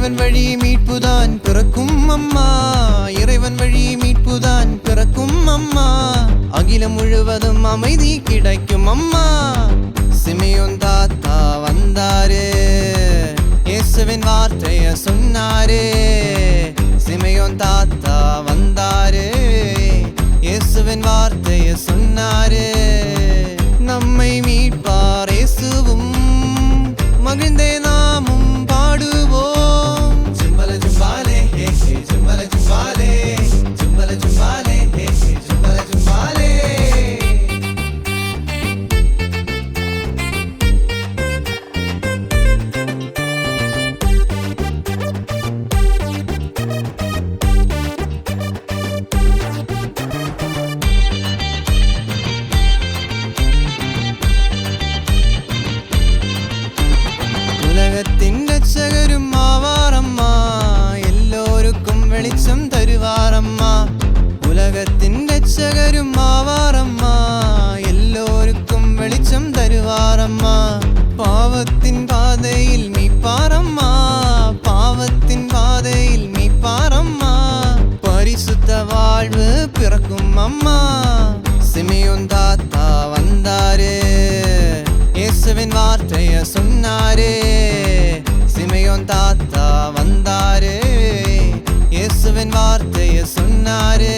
இறைவன் வழி மீட்புதான் பிறக்கும் அம்மா, இறைவன் வழி மீட்புதான் பிறக்கும் அம்மா, அகிலம் முழுவதும் அமைதி கிடைக்கும் அம்மா. சிமியோன் தாத்தா வந்தாரு, இயேசுவின் வார்த்தைய சொன்னாரு. சிமியோன் தாத்தா வந்தாரு, இயேசுவின் வார்த்தைய சொன்னாரு. நம்மை மீட்பார் இயேசுவும், மகிழ்ந்தே நாமும் பாடுவோம். ஜும்பல ஜும்பாலே ஹே ஹே, ஜும்பல ஜும்பாலே, ஜும்பல ஜும்பாலே ஹே ஹே, ஜும்பல ஜும்பாலே. உலகத்தின் ரட்சகரும் ஆவாரம்மா, எல்லோருக்கும் வெளிச்சம் தருவாரம்மா. உலகத்தின் ரட்சகரும் ஆவாரம்மா, எல்லோருக்கும் வெளிச்சம் தருவாரம்மா. பாவத்தின் பாதையில் மீட்பாரம்மா, பாவத்தின் பாதையில் மீட்பாரம்மா. பரிசுத்த வாழ்வு பிறக்கும் அம்மா. சிமியோன் தாத்தா வந்தாரு, இயேசுவின் வார்த்தைய சொன்னாரு. சிமியோன் தாத்தா வந்தாரு, இயேசுவின் வார்த்தைய சொன்னாரு.